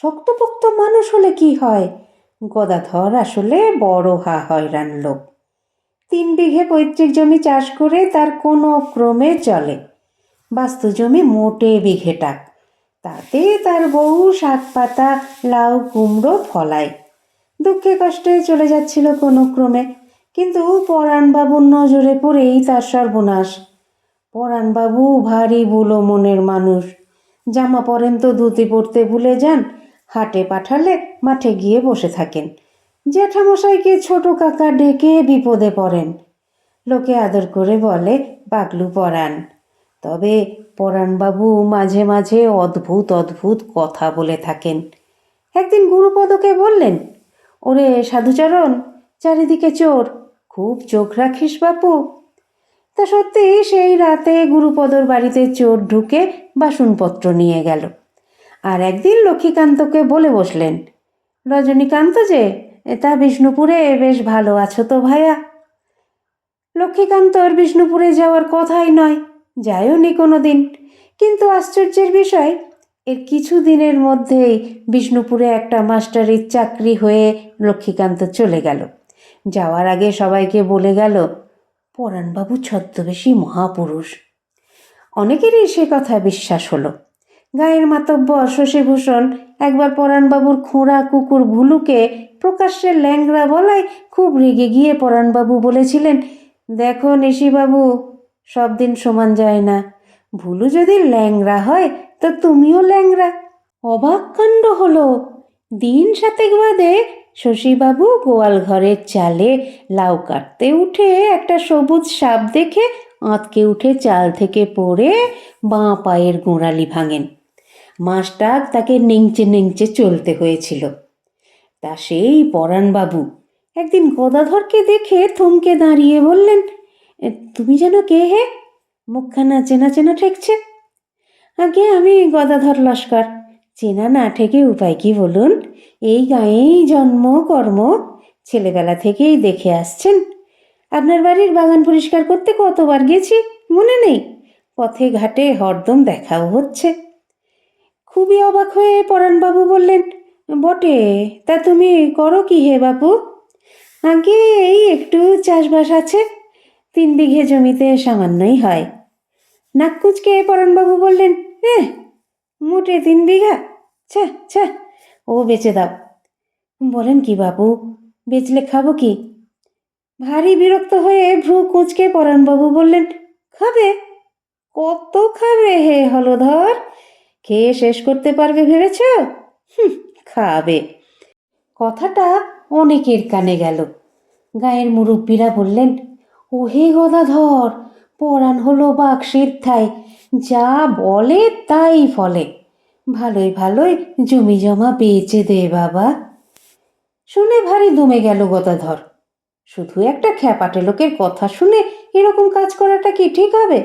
শক্তপোক্ত মানুষ হলে কি হয়, গদাধর আসলে বড় হয়রান লোক। 3 বিঘে পৈতৃক জমি চাষ করে তার কোনো ক্রমে চলে। বাস্তু জমি মোটে বিঘেটাক, তাতে তার বহু শাক পাতা, লাউ কুমড়ো ফলায়। দুঃখে কষ্টে চলে যাচ্ছিল কোনো ক্রমে, কিন্তু পরাণবাবুর নজরে পড়েই তার সর্বনাশ। পরাণবাবু ভারী বুলো মনের মানুষ। জামা পরেন তো ধুতি পরতে ভুলে যান, হাটে পাঠালে মাঠে গিয়ে বসে থাকেন। জ্যাঠামশাইকে ছোট কাকা ডেকে বিপদে পড়েন। লোকে আদর করে বলে পাগলু পরাণ। তবে পরাণবাবু মাঝে মাঝে অদ্ভুত অদ্ভুত কথা বলে থাকেন। একদিন গুরুপদকে বললেন, ওরে সাধুচরণ, চারিদিকে চোর, খুব চোখ রাখিস বাপু। তা সত্যি সেই রাতে গুরুপদর বাড়িতে চোর ঢুকে বাসনপত্র নিয়ে গেল। আর একদিন লক্ষ্মীকান্তকে বলে বসলেন, রজনীকান্ত যে, তা বিষ্ণুপুরে বেশ ভালো আছো তো ভায়া? লক্ষ্মীকান্তর বিষ্ণুপুরে যাওয়ার কথাই নয়, যায়ও নি কোনো দিন। কিন্তু আশ্চর্যের বিষয়, এর কিছু দিনের মধ্যেই বিষ্ণুপুরে একটা মাস্টারির চাকরি হয়ে লক্ষ্মীকান্ত চলে গেল। যাওয়ার আগে সবাইকে বলে গেল, পরাণবাবু ছদ্মবেশী মহাপুরুষ। অনেকেরই সে কথা বিশ্বাস হলো। গায়ের মাতব্বর শশীভূষণ একবার পরাণবাবুর খোঁড়া কুকুর ভুলুকে প্রকাশ্যে ল্যাংড়া বলায় খুব রেগে গিয়ে পরাণবাবু বলেছিলেন, দেখো নিশিবাবু, সব দিন সমান যায় না। ভুলু যদি ল্যাংড়া হয় তো তুমিও ল্যাংড়া। অবাক কাণ্ড হলো। দিন 7 বাদে শশীবাবু গোয়াল ঘরের চালে লাউ কাটতে উঠে একটা সবুজ সাপ দেখে আঁতকে উঠে চাল থেকে পড়ে বাঁ পায়ের গোড়ালি ভাঙেন। মাসটাক তাকে নেংচে নেংচে চলতে হয়েছিল। তা সেই পরাণবাবু একদিন গদাধরকে দেখে থমকে দাঁড়িয়ে বললেন, তুমি যেন কে হে? মুখখানা চেনা চেনা ঠেকছে। আগে আমি গদাধর লস্কর। চেনা না ঠেকে উপায় কি বলুন? এই গাঁয়েই জন্ম কর্ম, ছেলেবেলা থেকেই দেখে আসছেন। আপনার বাড়ির বাগান পরিষ্কার করতে কতবার গেছি মনে নেই? পথে ঘাটে হরদম দেখাও হচ্ছে। খুবই অবাক হয়ে পরাণবাবু বললেন, বটে, তা তুমি করো কি হে বাপু? আগে এই একটু চাষবাস আছে, 3 বিঘে জমিতে সামান্যই হয়। নাক কুচকে পরাণবাবু বললেন, মোটে 3 বিঘা? ছা ছা, ও বেচে দাও। বলেন কি বাবু, বেচলে খাবো কি? ভারী বিরক্ত হয়ে ভ্রু কুঁচকে পরাণবাবু বললেন, খাবে? কত খাবে হে হলধর? খেয়ে শেষ করতে পারবে ভেবেছ? খাবে। কথাটা অনেকের কানে গেল। গায়ের মুরব্বীরা বললেন, ওহে গদাধর, পরাণ হলো বাঘ সিদ্ধায়, যা বলে তাই ফলে। ভালোই ভালোই জমি জমা বেচে দে বাবা। শুনে ভারী দমে গেল গদাধর। শুধু একটা খ্যাপাটে লোকের কথা শুনে এরকম কাজ করাটা কি ঠিক হবে?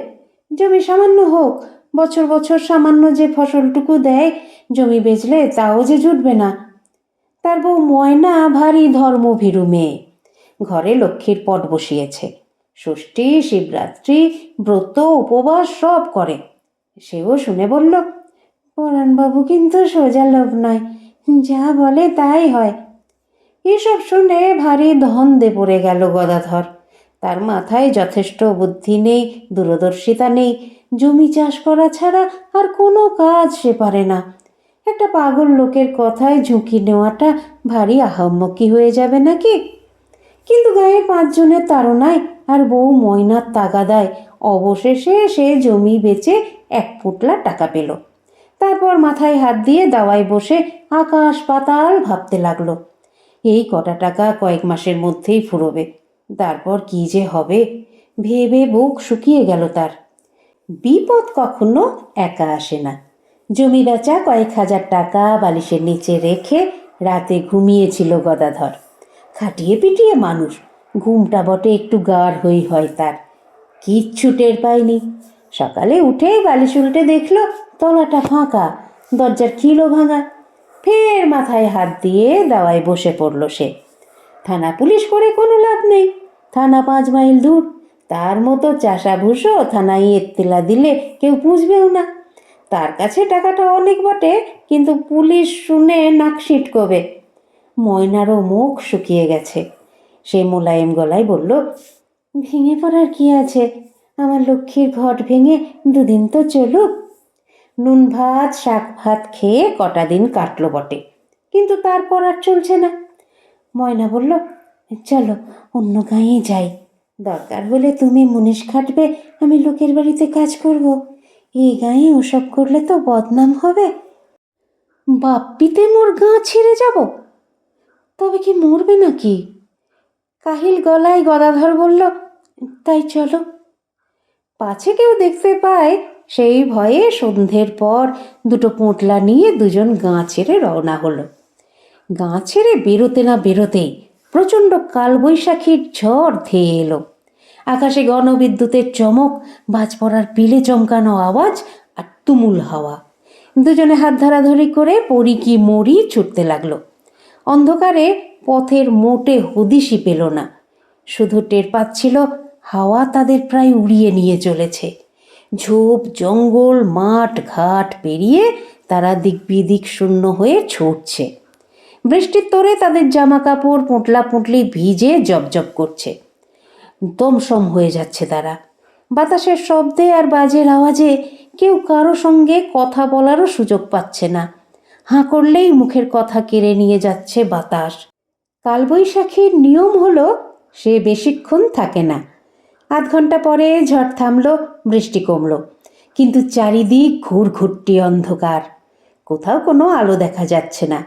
জমি সামান্য হোক, বছর বছর সামান্য যে ফসলটুকু দেয়, জমি বেচলে তাও যে জুটবে না। তার বউ ময়না ভারী ধর্মভীরু মেয়ে, ঘরে লক্ষ্মীর পট বসিয়েছে। ষষ্ঠী, শিবরাত্রি, ব্রত, উপবাস সব করে। সেও শুনে বলল, পরাণবাবু কিন্তু সোজা লোক নয়, যা বলে তাই হয়। এসব শুনে ভারী ধন্দে পড়ে গেল গদাধর। তার মাথায় যথেষ্ট বুদ্ধি নেই, দূরদর্শিতা নেই, জমি চাষ করা ছাড়া আর কোনো কাজ সে পারে না। একটা পাগল লোকের কথায় ঝুঁকি নেওয়াটা ভারী আহাম্মকি হয়ে যাবে নাকি? কিন্তু গায়ের 5 জনের তাড়নায় আর বউ ময়নার তাগাদায় অবশেষে সে জমি বেচে 1 পোটলা টাকা পেল। তারপর মাথায় হাত দিয়ে দাওয়ায় বসে আকাশ পাতাল ভাবতে লাগলো। এই কটা টাকা কয়েক মাসের মধ্যেই ফুরোবে, তারপর কি যে হবে ভেবে বুক শুকিয়ে গেল তার। বিপদ কখনো একা আসে না। জমি বেচা কয়েক হাজার টাকা বালিশের নিচে রেখে রাতে ঘুমিয়েছিল গদাধর। খাটিয়ে পিটিয়ে মানুষ, ঘুমটা বটে একটু গাঢ় হয় তার। কিচ্ছু টের পায়নি। সকালে উঠে বালিশ উল্টে দেখল তলাটা ফাঁকা, দরজার কিলও ভাঙা। ফের মাথায় হাত দিয়ে দাওয়ায় বসে পড়ল সে। থানা পুলিশ করে কোনো লাভ নেই, থানা 5 মাইল দূর। তার মতো চাষাভুষো থানায় এত্তেলা দিলে কেউ পুষবেও না। তার কাছে টাকাটা অনেক বটে, কিন্তু পুলিশ শুনে নাক সিটকবে। ময়নারও মুখ শুকিয়ে গেছে। সে মোলায়েম গলায় বলল, ভেঙে পড়ার কি আছে? আমার লক্ষ্মীর ঘট ভেঙে 2 দিন তো চলুক। নুন ভাত শাক ভাত খেয়ে কটা দিন কাটলো বটে, কিন্তু তারপর আর চলছে না। ময়না বলল, চলো অন্য গাঁয়ে যাই। দরকার হলে তুমি মুনিশ খাটবে, আমি লোকের বাড়িতে কাজ করব। এই গাঁয়ে ওসব করলে তো বদনাম হবে। বাপ্পিতে মোর গাঁ ছেড়ে যাব? তবে কি মরবে নাকি? কাহিল গলায় গদাধর বলল, তাই চলো। পাছে কেউ দেখতে পায় সেই ভয়ে সন্ধ্যের পর 2টো পোঁটলা নিয়ে দুজন গাঁ ছেড়ে রওনা হলো। গাঁ ছেড়ে বেরোতে না বেরোতেই প্রচণ্ড কালবৈশাখীর ঝড় ধেয়ে এলো। আকাশে গণবিদ্যুতের চমক, বাজ পড়ার পিলে চমকানো আওয়াজ আর তুমুল হাওয়া। দুজনে হাত ধরাধরি করে পড়ি কি মরি ছুটতে লাগলো। অন্ধকারে পথের মোটে হদিশই পেল না, শুধু টের পাচ্ছিল হাওয়া তাদের প্রায় উড়িয়ে নিয়ে চলেছে। ঝোপ জঙ্গল মাঠ ঘাট পেরিয়ে তারা দিক বিদিক শূন্য হয়ে ছুটছে। বৃষ্টির তোরে তাদের জামা কাপড় পুঁটলা পুঁটলি ভিজে জবজব করছে। দমসম হয়ে যাচ্ছে তারা। বাতাসের শব্দে আর বাজের আওয়াজে কেউ কারো সঙ্গে কথা বলারও সুযোগ পাচ্ছে না। হাঁ করলেই মুখের কথা কেড়ে নিয়ে যাচ্ছে বাতাস। কালবৈশাখীর নিয়ম হলো সে বেশিক্ষণ থাকে না। 8 ঘন্টা পরে ঝড় থামলো, বৃষ্টি কমলো, কিন্তু চারিদিক ঘুরঘুরটি অন্ধকার। কোথাও কোনো আলো দেখা যাচ্ছে না।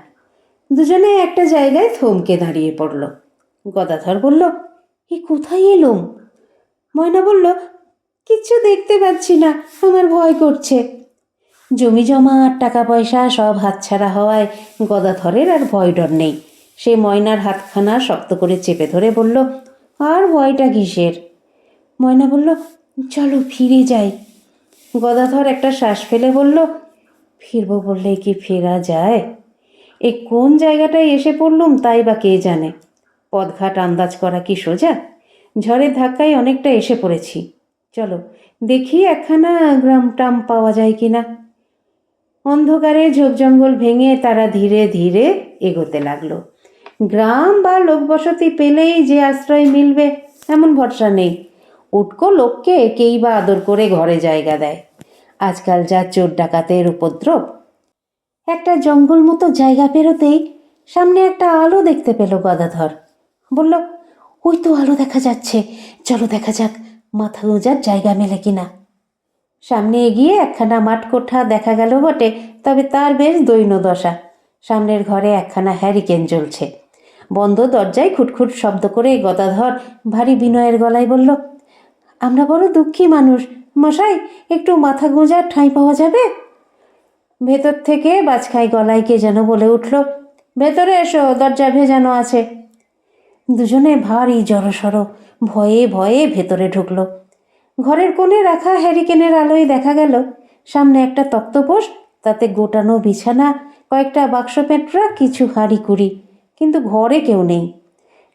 দুজনে একটা জায়গায় থমকে দাঁড়িয়ে পড়ল। গদাধর বলল, এ কোথায় এলুম? ময়না বলল, কিচ্ছু দেখতে পাচ্ছি না, আমার ভয় করছে। জমি জমা আর টাকা পয়সা সব হাতছাড়া হওয়ায় গদাধরের আর ভয় ডর নেই। সে ময়নার হাতখানা শক্ত করে চেপে ধরে বলল, আর ভয়টা কিসের? ময়না বলল, চলো ফিরে যাই। গদাধর একটা শ্বাস ফেলে বলল, ফিরবো বললেই কি ফেরা যায়? এ কোন জায়গাটায় এসে পড়লুম তাই বা কে জানে। পথঘাট আন্দাজ করা কি সোজা? ঝড়ের ধাক্কায় অনেকটা এসে পড়েছি। চলো দেখি একখানা গ্রাম টাম পাওয়া যায় কিনা। অন্ধকারে ঝোপ জঙ্গল ভেঙে তারা ধীরে ধীরে এগোতে লাগলো। গ্রাম বা লোকবসতি পেলেই যে আশ্রয় মিলবে এমন ভরসা নেই। উটকো লোককে কেই বা আদর করে ঘরে জায়গা দেয়। আজকাল যা চোর ডাকাতের উপদ্রব। একটা জঙ্গল মতো জায়গা পেরোতেই সামনে একটা আলো দেখতে পেল গদাধর। বলল, ওই তো আলো দেখা যাচ্ছে, চলো দেখা যাক মাথা গোঁজার জায়গা মেলে কিনা। সামনে এগিয়ে একখানা মাঠ কোঠা দেখা গেল বটে, তবে তার বেশ দৈন্য দশা। সামনের ঘরে একখানা হ্যারিকেন জ্বলছে। বন্ধ দরজায় খুটখুট শব্দ করে গদাধর ভারী বিনয়ের গলায় বলল, আমরা বড় দুঃখী মানুষ, মশাই একটু মাথা গোঁজার ঠাঁই পাওয়া যাবে? ভেতর থেকে বাজখাই গলায় কে যেন বলে উঠল, ভেতরে এসো, দরজা ভেজানো আছে। দুজনে ভারী জড়সড় ভয়ে ভয়ে ভেতরে ঢুকলো। ঘরের কোণে রাখা হ্যারিকেনের আলোয় দেখা গেল সামনে একটা তক্তপোষ, তাতে গোটানো বিছানা, কয়েকটা বাক্স পেটরা, কিছু হাঁড়ি কুড়ি, কিন্তু ঘরে কেউ নেই।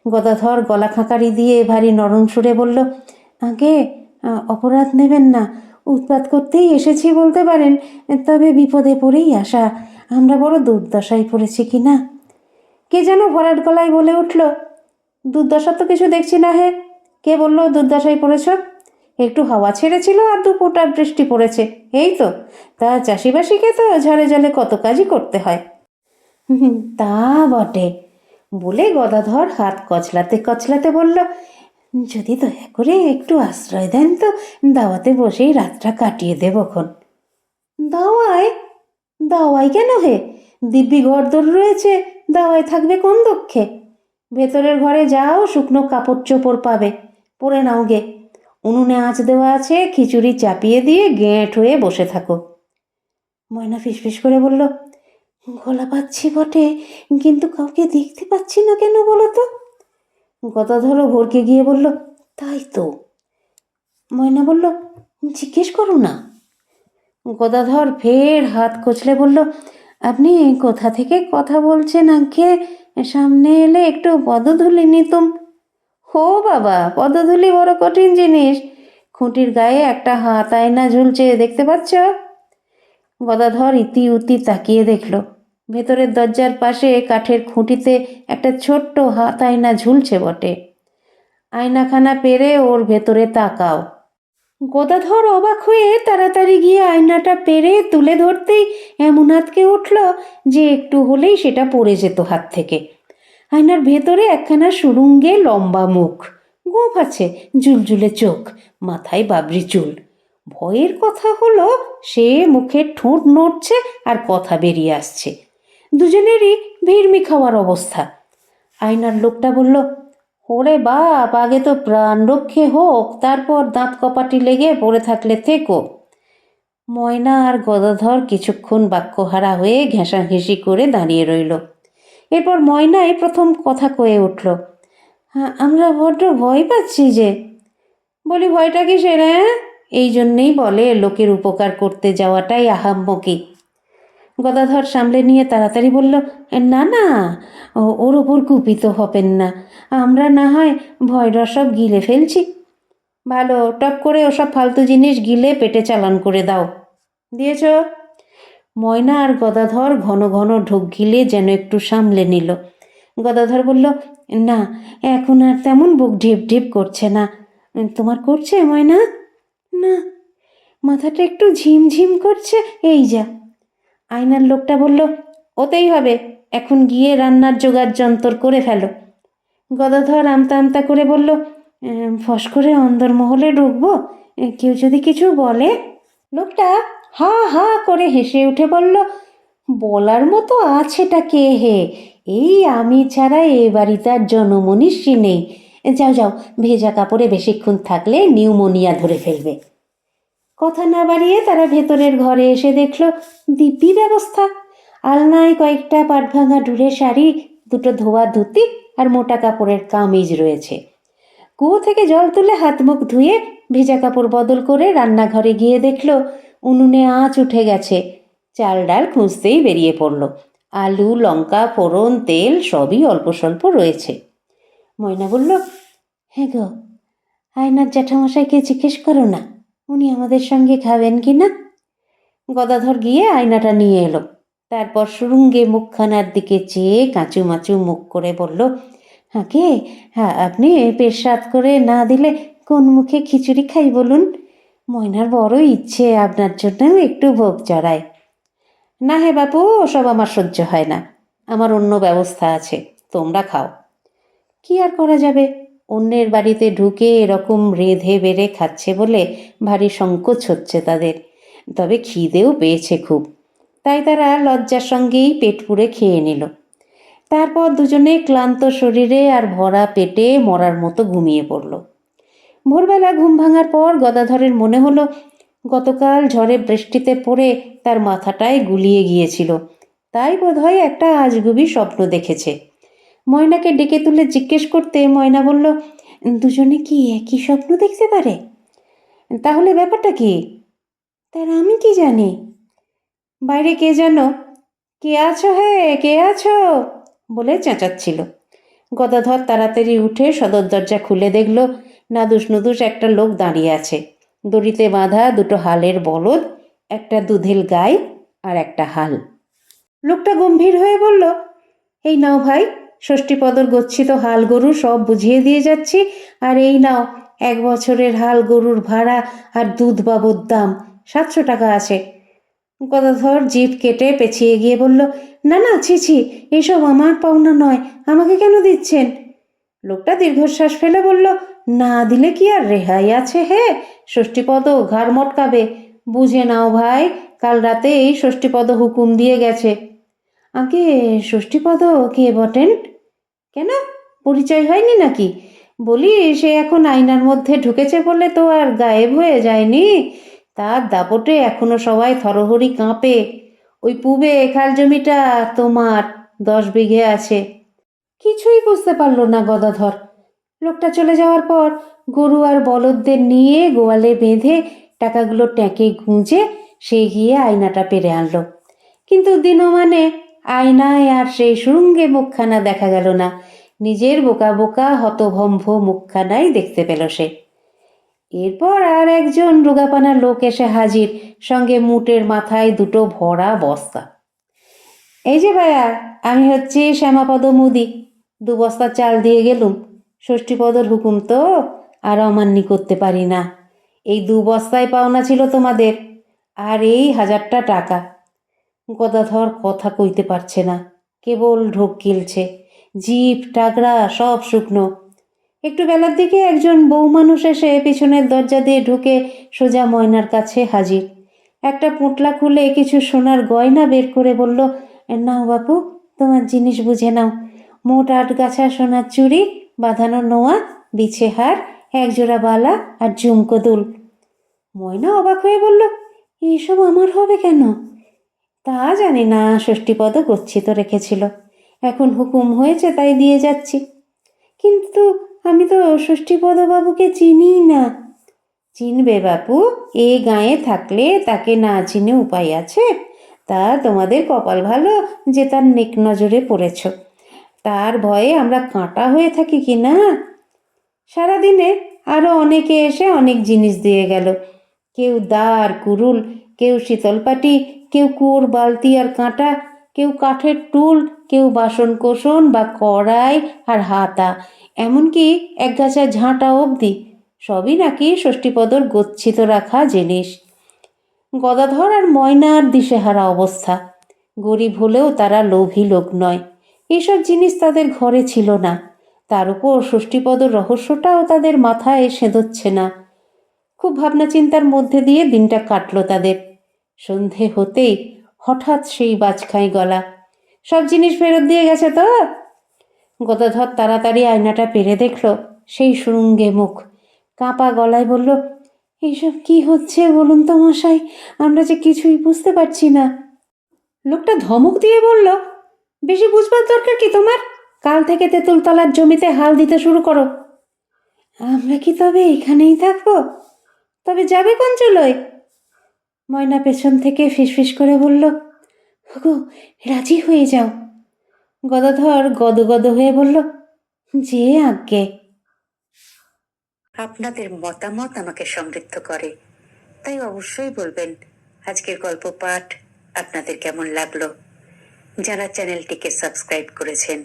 গদাধর গলা খাঁকারি দিয়ে ভারী নরম সুরে বলল, আগে অপরাধ নেবেন না, উৎপাত করতেই এসেছি বলতে পারেন, তবে বিপদে পড়েই আসা। আমরা বড় দুর্দশায় পড়েছি কি না। কে যেন ভরাট গলায় বলে উঠল, দুর্দশা তো কিছু দেখছি না হে। কে বলল দুর্দশায় পড়েছ? একটু হাওয়া ছেড়েছিল আর 2 ফোঁটা বৃষ্টি পড়েছে, এই তো। তা চাষিবাসীকে তো ঝড়ে জলে কত কাজই করতে হয়। তা বটে, বলে গদাধর হাত কচলাতে কচলাতে বলল, যদি দয়া করে একটু আশ্রয় দেন তো দাওয়াতে বসেই রাতটা কাটিয়ে দেবক্ষণ। দাওয়ায়? দাওয়াই কেন হে? দিব্যি ঘরদোর রয়েছে, দাওয়ায় থাকবে কোন দুঃখে? ভেতরের ঘরে যাও, শুকনো কাপড় চোপড় পাবে, পরে নাও গে। উনুনে আঁচ দেওয়া আছে, খিচুড়ি চাপিয়ে দিয়ে গেঁট হয়ে বসে থাকো। ময়না ফিসফিস করে বলল, গলা পাচ্ছি বটে, কিন্তু কাউকে দেখতে পাচ্ছি না কেন বলো তো? গদাধরও ভরকে গিয়ে বলল, তাই তো। ময়না বলল, জিজ্ঞেস করো না। গদাধর ফের হাত কচলে বলল, আপনি কোথা থেকে কথা বলছেন আগে? সামনে এলে একটু পদধূলি নিতুম। হো বাবা, পদধূলি বড় কঠিন জিনিস। খুঁটির গায়ে একটা হাত আয়না ঝুলছে, দেখতে পাচ্ছ? গদাধর ইতি উতি তাকিয়ে দেখল ভেতরের দরজার পাশে কাঠের খুঁটিতে একটা ছোট্ট হাত আয়না ঝুলছে বটে। আয়নাখানা পেরে ওর ভেতরে তাকাও। গদাধর অবাক হয়ে তাড়াতাড়ি গিয়ে আয়নাটা পেরে তুলে ধরতেই এমন হাতকে উঠল যে একটু হলেই সেটা পড়ে যেত হাত থেকে। আয়নার ভেতরে একখানা সুরুঙ্গে লম্বা মুখ, গোঁফ আছে, ঝুলঝুলে চোখ, মাথায় বাবরি চুল। ভয়ের কথা হলো সে মুখের ঠোঁট নড়ছে আর কথা বেরিয়ে আসছে। দুজনেরই ভিড়মি খাওয়ার অবস্থা। আয়নার লোকটা বলল, ওরে বাপ, আগে তো প্রাণ রক্ষে হোক, তারপর দাঁত কপাটি লেগে পড়ে থাকলে থেকো। ময়না আর গদাধর কিছুক্ষণ বাক্যহারা হয়ে ঘেঁষাঘেঁষি করে দাঁড়িয়ে রইল। এরপর ময়নাই প্রথম কথা কয়ে উঠল, আমরা বড্ড ভয় পাচ্ছি যে। বলি, ভয়টা কিসের? এই জন্যেই বলে লোকের উপকার করতে যাওয়াটাই আহাম্মকি। গদাধর সামলে নিয়ে তাড়াতাড়ি বলল, না না, ওর ওপর কুপিত হবেন না, আমরা না হয় ভয়ডর সব গিলে ফেলছি। ভালো, টপ করে ওসব ফালতু জিনিস গিলে পেটে চালান করে দাও। দিয়েছ? ময়না আর গদাধর ঘন ঘন ঢোক গিলে যেন একটু সামলে নিল। গদাধর বলল, না, এখন আর তেমন বুক ঢিপ ঢিপ করছে না। তোমার করছে ময়না? না, মাথাটা একটু ঝিমঝিম করছে, এই যা। আয়নার লোকটা বলল, ওতেই হবে, এখন গিয়ে রান্নার জোগাড় যন্তর করে ফেলো। গদাধর আমতা আমতা করে বলল, ফস করে অন্দরমহলে ঢুকবো, কেউ যদি কিছু বলে? লোকটা হা হা করে হেসে উঠে বলল, বলার মতো আছেটা কে হে, এই আমি ছাড়া এ বাড়িতে আর জনমনীষী নেই। যাও যাও, ভেজা কাপড়ে বেশিক্ষণ থাকলে নিউমোনিয়া ধরে ফেলবে। কথা না বাড়িয়ে তারা ভেতরের ঘরে এসে দেখল দিব্যি ব্যবস্থা। আলনায় কয়েকটা পাটভাঙা ঢুলের শাড়ি, দুটো ধোয়া ধুতি আর মোটা কাপড়ের কামিজ রয়েছে। কুয়ো থেকে জল তুলে হাত মুখ ধুয়ে ভেজা কাপড় বদল করে রান্নাঘরে গিয়ে দেখল উনুনে আঁচ উঠে গেছে। চাল ডাল খুঁজতেই বেরিয়ে পড়ল। আলু, লঙ্কা, ফোড়ন, তেল সবই অল্প স্বল্প রয়েছে। ময়না বলল, হ্যাঁ গো, আয়নার জ্যাঠামশাইকে জিজ্ঞেস করো না, উনি আমাদের সঙ্গে খাবেন কি না। গদাধর গিয়ে আয়নাটা নিয়ে এলো। তারপর সুরুঙ্গে মুখখানার দিকে চেয়ে কাঁচু মাচু মুখ করে বলল, হাঁকে, হ্যাঁ, আপনি পেশাদ করে না দিলে কোন মুখে খিচুড়ি খাই বলুন? ময়নার বড় ইচ্ছে আপনার জন্য একটু ভোগ চড়ায়। না হে বাপু, ওসব আমার সহ্য হয় না, আমার অন্য ব্যবস্থা আছে, তোমরা খাও। কি আর করা যাবে, অন্যের বাড়িতে ঢুকে এরকম রেধে বেড়ে খাচ্ছে বলে ভারী সংকোচ হচ্ছে তাদের। তবে খিদেও পেয়েছে খুব, তাই তারা লজ্জার সঙ্গেই পেট পুরে খেয়ে নিল। তারপর দুজনে ক্লান্ত শরীরে আর ভরা পেটে মরার মতো ঘুমিয়ে পড়ল। ভোরবেলা ঘুম ভাঙার পর গদাধরের মনে হলো গতকাল ঝড়ে বৃষ্টিতে পড়ে তার মাথাটায় গুলিয়ে গিয়েছিল, তাই বোধহয় একটা আজগুবি স্বপ্ন দেখেছে। ময়নাকে ডেকে তুলে জিজ্ঞেস করতে ময়না বলল, দুজনে কি একই স্বপ্ন দেখতে পারে? তাহলে ব্যাপারটা কি? তার আমি কি জানি। বাইরে কে যেন কে আছো হে, কে আছো বলে চেঁচাচ্ছিল। গদাধর তাড়াতাড়ি উঠে সদর দরজা খুলে দেখল নাদুস নুদুস একটা লোক দাঁড়িয়ে আছে। দড়িতে বাঁধা দুটো হালের বলদ, একটা দুধেল গাই আর একটা হাল। লোকটা গম্ভীর হয়ে বলল, এই নাও ভাই, ষষ্ঠীপদর গচ্ছিত হাল গরু সব বুঝিয়ে দিয়ে যাচ্ছি, আর এই নাও 1 বছরের হাল গরুর ভাড়া আর দুধ বাবদ দাম 700 টাকা আছে। গদাধর জিভ কেটে পেছিয়ে গিয়ে বলল, না না, ছি ছি, এসব আমার পাওনা নয়, আমাকে কেন দিচ্ছেন? লোকটা দীর্ঘশ্বাস ফেলে বলল, না দিলে কি আর রেহাই আছে হে? ষষ্ঠীপদ ঘাড় মটকাবে, বুঝে নাও ভাই, কাল রাতে এই ষষ্ঠীপদ হুকুম দিয়ে গেছে। আগে ষষ্ঠীপদ কে বটেন? কেন, পরিচয় হয়নি নাকি? বলি, সে এখন আয়নার মধ্যে ঢুকেছে বলে তো আর গায়েব হয়ে যায়নি, তার দাপটে এখনো সবাই থরহরি কাঁপে। ওই পুবে খাল জমিটা তোমার 10 বিঘে আছে। কিছুই বুঝতে পারল না গদাধর। লোকটা চলে যাওয়ার পর গরু আর বলদদের নিয়ে গোয়ালে বেঁধে টাকাগুলো ট্যাঁকে গুঁজে সে গিয়ে আয়নাটা পেরে আনলো। কিন্তু দিনমানে আয়নায় আর সেই সুরঙ্গে মুখখানা দেখা গেল না। নিজের বোকা বোকা হতভম্ব মুখখানাই দেখতে পেল সে। এরপর আর একজন রোগাপানা লোক এসে হাজির, সঙ্গে মুটের মাথায় দুটো ভরা বস্তা। এই যে ভাইয়া, আমি হচ্ছি শ্যামাপদ মুদি, 2 বস্তা চাল দিয়ে গেলুম। ষষ্ঠীপদর হুকুম তো আর অমান্য করতে পারি না। এই 2 বস্তায় পাওনা ছিল তোমাদের, আর এই 1000টা টাকা। গদাধর কথা কইতে পারছে না, কেবল ঢোক গিলছে, জিভ টাগরা সব শুকনো। একটু বেলার দিকে একজন বউ মানুষ এসে পিছনের দরজা দিয়ে ঢুকে সোজা ময়নার কাছে হাজির। একটা পুঁটলা খুলে কিছু সোনার গয়না বের করে বলল, নাও বাপু, তোমার জিনিস বুঝে নাও। মোট 8 গাছা সোনার চুড়ি, বাঁধানো নোয়া, বিছে হার, 1 জোড়া বালা আর ঝুমকো দুল। ময়না অবাক হয়ে বলল, এইসব আমার হবে কেন? তা জানি না, ষষ্ঠীপদ গচ্ছিত রেখেছিল, এখন হুকুম হয়েছে তাই দিয়ে যাচ্ছি। কিন্তু আমি তো ষষ্ঠীপদ বাবুকে চিনি না। চিনবে বাপু, এ গাঁয়ে থাকলে তাকে না চিনে উপায় আছে? তা তোমাদের কপাল ভালো যে তার নেক নজরে পড়েছ। তার ভয়ে আমরা কাঁটা হয়ে থাকি কি না। সারাদিনে আরও অনেকে এসে অনেক জিনিস দিয়ে গেল। কেউ দা আর কুরুল, কেউ শীতলপাটি, কেউ কুয়োর বালতি আর কাঁটা, কেউ কাঠের টুল, কেউ বাসন কোসন বা কড়াই আর হাতা, এমনকি 1 গাছা ঝাঁটা অবধি। সবই নাকি ষষ্ঠীপদর গচ্ছিত রাখা জিনিস। গদাধর আর ময়নার দিশেহারা অবস্থা। গরিব হলেও তারা লোভী লোক নয়, এসব জিনিস তাদের ঘরে ছিল না। তার উপর ষষ্ঠীপদর রহস্যটাও তাদের মাথায় সেঁধোচ্ছে না। খুব ভাবনা চিন্তার মধ্যে দিয়ে দিনটা কাটল তাদের। সন্ধে হতেই হঠাৎ সেই বাজখাঁই গলা, সব জিনিস ফেরত দিয়ে গেছে তো? গদাধর তাড়াতাড়ি আয়নাটা পেরে দেখল, সেই শৃঙ্গে মুখ, কাঁপা গলায় বলল, এইসব কি হচ্ছে বলুন তো মশাই, আমরা যে কিছুই বুঝতে পারছি না। লোকটা ধমক দিয়ে বলল, বেশি বুঝবার দরকার কি তোমার? কাল থেকে তেঁতুলতলার জমিতে হাল দিতে শুরু করো। আমরা কি তবে এখানেই থাকবো? তবে যাবে কোন চুলোয়? ময়না পেছন থেকে ফিসফিস করে বলল, গো, রাজি হয়ে যাও। গদাধর গদগদ হয়ে বলল, যে আজ্ঞে। আপনাদের মতামত আমাকে সমৃদ্ধ করে, তাই অবশ্যই বলবেন আজকের গল্প পাঠ আপনাদের কেমন লাগলো। যারা চ্যানেলটিকে সাবস্ক্রাইব করেছেন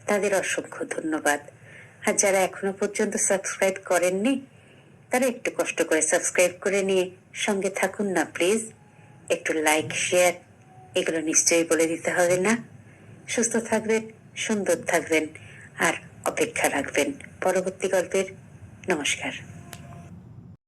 তাদের অসংখ্য ধন্যবাদ। আর যারা এখনো পর্যন্ত সাবস্ক্রাইব করেননি তারা একটু কষ্ট করে সাবস্ক্রাইব করে নিয়ে সঙ্গে থাকুন না প্লিজ। একটু লাইক, শেয়ার এগুলো নিশ্চয়ই বলে দিতে হবে না? সুস্থ থাকবেন, সুন্দর থাকবেন আর অপেক্ষা রাখবেন পরবর্তী গল্পের। নমস্কার।